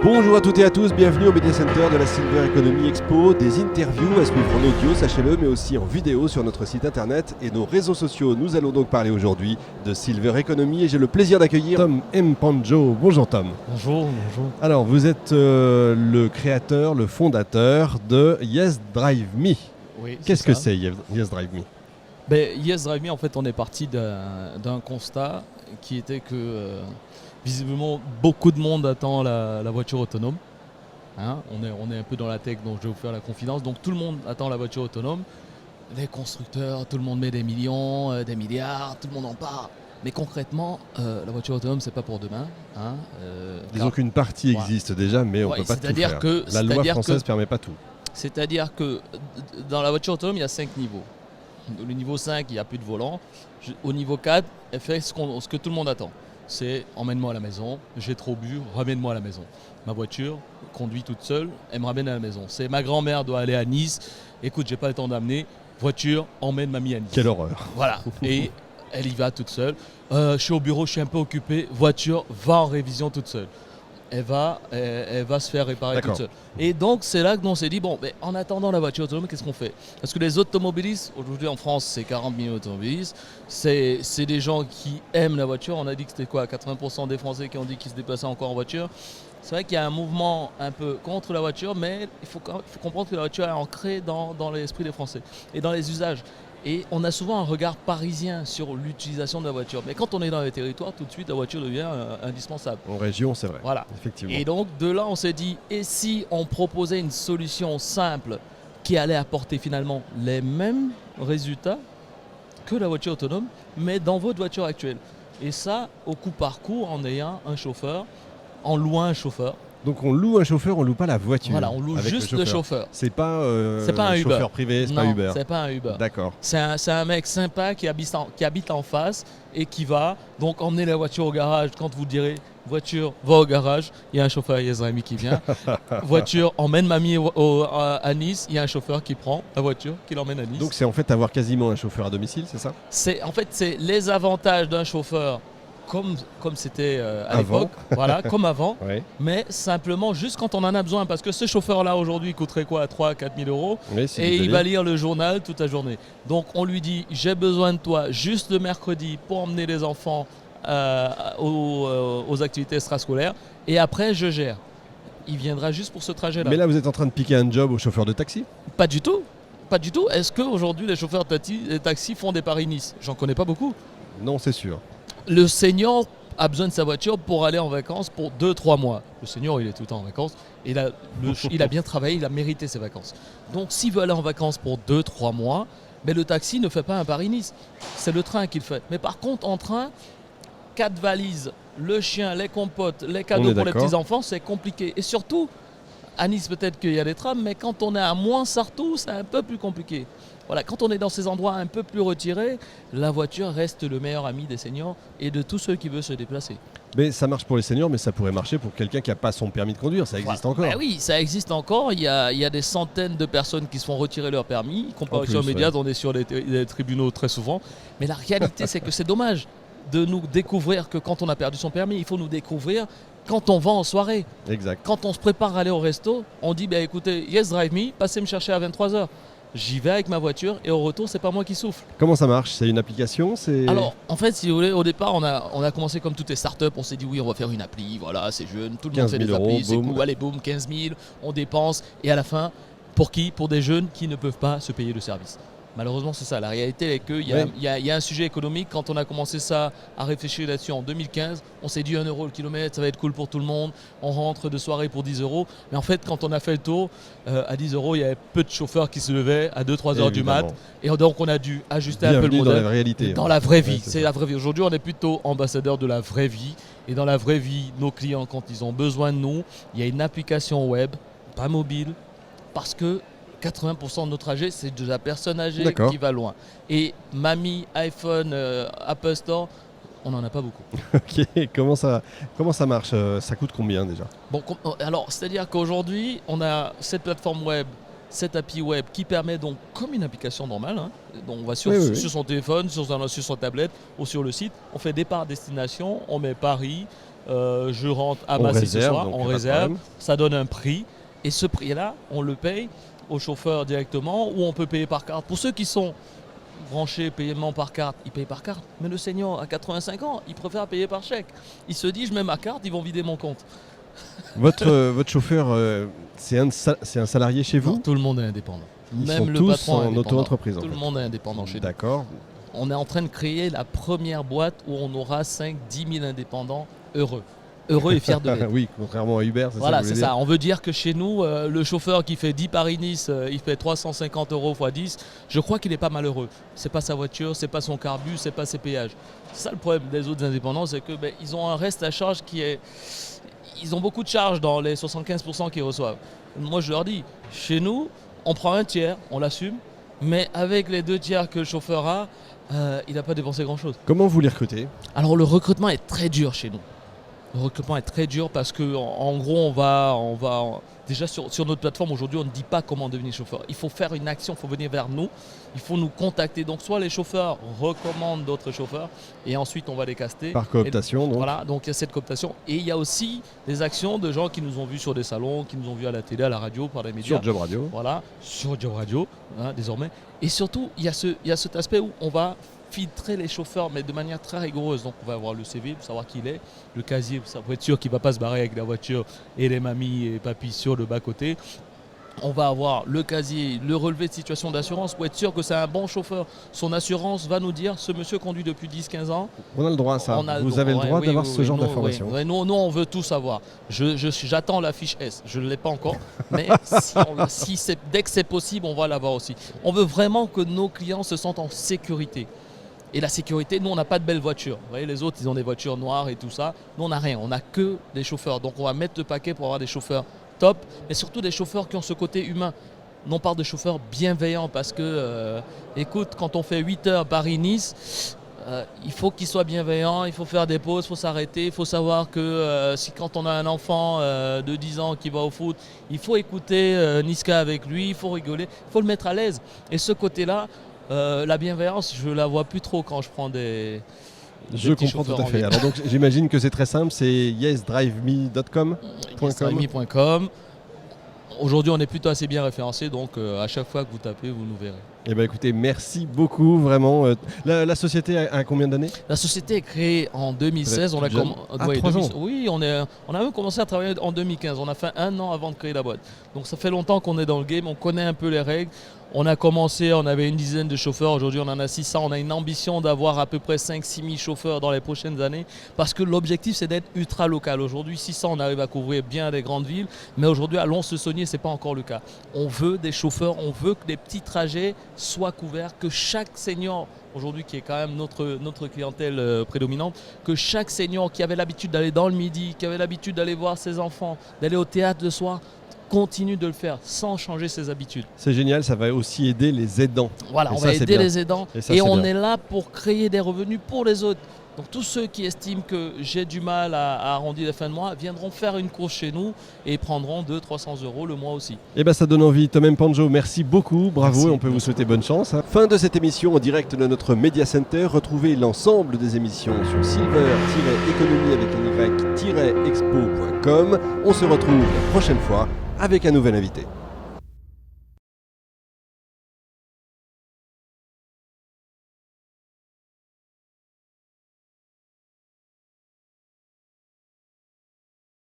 Bonjour à toutes et à tous, bienvenue au Media Center de la Silver Economy Expo. Des interviews à suivre en audio, sachez-le, mais aussi en vidéo sur notre site internet et nos réseaux sociaux. Nous allons donc parler aujourd'hui de Silver Economy et j'ai le plaisir d'accueillir Tom Mpanjo. Bonjour Tom. Bonjour. Alors vous êtes le créateur, le fondateur de Yes Drive Me. Oui, Qu'est-ce que c'est Yes Drive Me? Yes Drive Me, en fait, on est parti d'un constat qui était que visiblement beaucoup de monde attend la voiture autonome. Hein, on est un peu dans la tech, donc je vais vous faire la confidence. Donc tout le monde attend la voiture autonome. Les constructeurs, tout le monde met des millions, des milliards, tout le monde en parle. Mais concrètement, la voiture autonome, c'est pas pour demain. Hein, Disons qu'une partie existe déjà, mais on ne peut pas tout faire. La loi française ne permet pas tout. C'est-à-dire que dans la voiture autonome, il y a 5 niveaux. Au niveau 5, il n'y a plus de volant. Au niveau 4, elle fait ce que tout le monde attend. C'est emmène-moi à la maison, j'ai trop bu, ramène-moi à la maison. Ma voiture conduit toute seule, elle me ramène à la maison. C'est ma grand-mère doit aller à Nice, écoute, j'ai pas le temps d'amener, voiture, emmène mamie à Nice. Quelle horreur. Voilà, et elle y va toute seule. Je suis au bureau, je suis un peu occupé, voiture, va en révision toute seule. Elle va se faire réparer toute seule. Et donc, c'est là que l'on s'est dit, bon, mais en attendant la voiture autonome, qu'est-ce qu'on fait? Parce que les automobilistes, aujourd'hui en France, c'est 40 millions d'automobilistes, c'est des gens qui aiment la voiture. On a dit que c'était quoi, 80% des Français qui ont dit qu'ils se déplaçaient encore en voiture. C'est vrai qu'il y a un mouvement un peu contre la voiture, mais il faut comprendre que la voiture est ancrée dans l'esprit des Français et dans les usages. Et on a souvent un regard parisien sur l'utilisation de la voiture. Mais quand on est dans les territoires, tout de suite, la voiture devient indispensable. En région, c'est vrai. Voilà. Effectivement. Et donc, de là, on s'est dit, et si on proposait une solution simple qui allait apporter finalement les mêmes résultats que la voiture autonome, mais dans votre voiture actuelle. Et ça, au coup par coup, en ayant un chauffeur, en louant un chauffeur. Donc on loue un chauffeur, on loue pas la voiture. Voilà, on loue juste le chauffeur. C'est pas un Uber. Chauffeur privé, c'est pas Uber. C'est pas un Uber. D'accord. C'est un mec sympa qui habite en face et qui va donc emmener la voiture au garage. Quand vous direz voiture, va au garage, il y a un chauffeur Yes Drive Me qui vient. Voiture, emmène mamie à Nice, il y a un chauffeur qui prend la voiture, qui l'emmène à Nice. Donc c'est en fait avoir quasiment un chauffeur à domicile, c'est ça? C'est les avantages d'un chauffeur. Comme c'était à l'époque, voilà, comme avant, ouais. Mais simplement juste quand on en a besoin, parce que ce chauffeur-là aujourd'hui coûterait quoi, 3-4 000 euros, oui, et il va lire le journal toute la journée. Donc on lui dit, j'ai besoin de toi juste le mercredi pour emmener les enfants aux activités extrascolaires, et après je gère. Il viendra juste pour ce trajet-là. Mais là vous êtes en train de piquer un job aux chauffeurs de taxi? Pas du tout. Pas du tout. Est-ce qu'aujourd'hui les chauffeurs de taxi font des Paris-Nice? J'en connais pas beaucoup. Non, c'est sûr. Le senior a besoin de sa voiture pour aller en vacances pour 2-3 mois. Le senior, il est tout le temps en vacances. Et il a bien travaillé, il a mérité ses vacances. Donc, s'il veut aller en vacances pour 2-3 mois, mais le taxi ne fait pas un Paris-Nice. C'est le train qu'il fait. Mais par contre, en train, 4 valises, le chien, les compotes, les cadeaux pour les petits-enfants, c'est compliqué. Et surtout, à Nice, peut-être qu'il y a des trams, mais quand on est à Moins-Sartou, c'est un peu plus compliqué. Voilà, quand on est dans ces endroits un peu plus retirés, la voiture reste le meilleur ami des seniors et de tous ceux qui veulent se déplacer. Mais ça marche pour les seniors, mais ça pourrait marcher pour quelqu'un qui n'a pas son permis de conduire, ça existe encore. Ben oui, ça existe encore. Il y a des centaines de personnes qui se font retirer leur permis. Comparution immédiate, on est sur les tribunaux très souvent. Mais la réalité, c'est que c'est dommage de nous découvrir que quand on a perdu son permis, il faut nous découvrir quand on va en soirée. Exact. Quand on se prépare à aller au resto, on dit écoutez, Yes Drive Me, passez me chercher à 23h. J'y vais avec ma voiture et au retour, c'est pas moi qui souffle. Comment ça marche? C'est une application? Alors, en fait, si vous voulez, au départ, on a commencé comme toutes les startups. On s'est dit oui, on va faire une appli. Voilà, c'est jeune, tout le monde fait des applis. C'est cool. Allez, boum, 15 000, on dépense. Et à la fin, pour qui? Pour des jeunes qui ne peuvent pas se payer le service. Malheureusement, c'est ça. La réalité est qu'il y a un sujet économique. Quand on a commencé ça à réfléchir là-dessus en 2015, on s'est dit 1 euro le kilomètre, ça va être cool pour tout le monde. On rentre de soirée pour 10 euros. Mais en fait, quand on a fait le tour, à 10 euros, il y avait peu de chauffeurs qui se levaient à 2-3 heures du mat. Et donc, on a dû ajuster un peu le modèle. Dans la réalité. Dans la vraie vie. C'est la vraie vie. Aujourd'hui, on est plutôt ambassadeur de la vraie vie. Et dans la vraie vie, nos clients, quand ils ont besoin de nous, il y a une application web, pas mobile, parce que 80% de nos trajets, c'est de la personne âgée qui va loin. Et mamie, iPhone, Apple Store, on n'en a pas beaucoup. Ok, comment ça marche? Ça coûte combien déjà? Bon, alors, c'est-à-dire qu'aujourd'hui, on a cette plateforme web, cette API web qui permet donc, comme une application normale, donc on va sur son téléphone, sur son tablette ou sur le site, on fait départ-destination, on met Paris, je rentre à On Massy ce réserve, soir, donc on pas de réserve, problème. ça donne un prix. Et ce prix-là, on le paye au chauffeur directement ou on peut payer par carte. Pour ceux qui sont branchés paiement par carte, ils payent par carte. Mais le senior à 85 ans, il préfère payer par chèque. Il se dit, je mets ma carte, ils vont vider mon compte. Votre chauffeur, c'est un salarié chez vous? Non, tout le monde est indépendant. Ils Même sont le tous patron est en indépendant. auto-entreprise. Tout le monde est indépendant chez nous. D'accord. On est en train de créer la première boîte où on aura 5-10 000 indépendants heureux. Heureux et fiers de l'être. Oui, contrairement à Uber, c'est Voilà, ça que vous c'est voulez ça. On veut dire que chez nous, le chauffeur qui fait 10 Paris-Nice, il fait 350 € x 10, je crois qu'il n'est pas malheureux. C'est pas sa voiture, c'est pas son carbu, c'est pas ses péages. C'est ça le problème des autres indépendants, c'est que ils ont un reste à charge qui est... Ils ont beaucoup de charges dans les 75% qu'ils reçoivent. Moi, je leur dis, chez nous, on prend un tiers, on l'assume, mais avec les 2 tiers que le chauffeur a, il n'a pas dépensé grand-chose. Comment vous les recrutez? Alors, le recrutement est très dur chez nous. Le recrutement est très dur parce que en gros on va déjà sur notre plateforme aujourd'hui on ne dit pas comment devenir chauffeur. Il faut faire une action, il faut venir vers nous, il faut nous contacter. Donc soit les chauffeurs recommandent d'autres chauffeurs et ensuite on va les caster. Par cooptation donc. Voilà, donc il y a cette cooptation. Et il y a aussi des actions de gens qui nous ont vus sur des salons, qui nous ont vus à la télé, à la radio, par les médias. Sur Job Radio. Voilà, sur Job Radio désormais. Et surtout il y a cet aspect où on va filtrer les chauffeurs, mais de manière très rigoureuse. Donc on va avoir le CV pour savoir qui il est, le casier pour être sûr qu'il ne va pas se barrer avec la voiture et les mamies et papis sur le bas-côté. On va avoir le casier, le relevé de situation d'assurance pour être sûr que c'est un bon chauffeur. Son assurance va nous dire ce monsieur conduit depuis 10-15 ans. On a le droit à ça. Vous avez le droit d'avoir ce genre d'informations. Nous, on veut tout savoir. J'attends la fiche S. Je ne l'ai pas encore. Mais dès que c'est possible, on va l'avoir aussi. On veut vraiment que nos clients se sentent en sécurité. Et la sécurité, nous, on n'a pas de belles voitures. Vous voyez, les autres, ils ont des voitures noires et tout ça. Nous, on n'a rien. On n'a que des chauffeurs. Donc, on va mettre le paquet pour avoir des chauffeurs top, mais surtout des chauffeurs qui ont ce côté humain. Non pas de chauffeurs bienveillants parce que, écoute, quand on fait 8 heures Paris-Nice, il faut qu'il soit bienveillant, il faut faire des pauses, il faut s'arrêter, il faut savoir que si quand on a un enfant de 10 ans qui va au foot, il faut écouter Niska avec lui, il faut rigoler, il faut le mettre à l'aise. Et ce côté-là, la bienveillance, je la vois plus trop quand je prends des je comprends tout à fait. Alors donc j'imagine que c'est très simple, c'est yesdriveme.com. Yesdriveme.com. Aujourd'hui, on est plutôt assez bien référencé, donc à chaque fois que vous tapez, vous nous verrez. Eh bien écoutez, merci beaucoup, vraiment. La société a combien d'années? La société est créée en 2016. On a 3 ans. Oui, on a même commencé à travailler en 2015. On a fait 1 an avant de créer la boîte. Donc ça fait longtemps qu'on est dans le game, on connaît un peu les règles. On a commencé, on avait une dizaine de chauffeurs, aujourd'hui on en a 600. On a une ambition d'avoir à peu près 5-6 000 chauffeurs dans les prochaines années parce que l'objectif c'est d'être ultra local. Aujourd'hui 600, on arrive à couvrir bien les grandes villes, mais aujourd'hui à Lons-le-Saunier, ce n'est pas encore le cas. On veut des chauffeurs, on veut que les petits trajets soient couverts, que chaque senior, aujourd'hui qui est quand même notre clientèle prédominante, que chaque senior qui avait l'habitude d'aller dans le midi, qui avait l'habitude d'aller voir ses enfants, d'aller au théâtre le soir, continue de le faire sans changer ses habitudes. C'est génial, ça va aussi aider les aidants. Voilà, on va aider les aidants et on est là pour créer des revenus pour les autres. Donc tous ceux qui estiment que j'ai du mal à arrondir la fin de mois viendront faire une course chez nous et prendront 200-300 € le mois aussi. Et bien ça donne envie. Tom Panjo, merci beaucoup, bravo, merci. Et on peut vous souhaiter bonne chance. Fin de cette émission en direct de notre Media Center. Retrouvez l'ensemble des émissions sur silver-economy avec un y-expo.com. On se retrouve la prochaine fois avec un nouvel invité.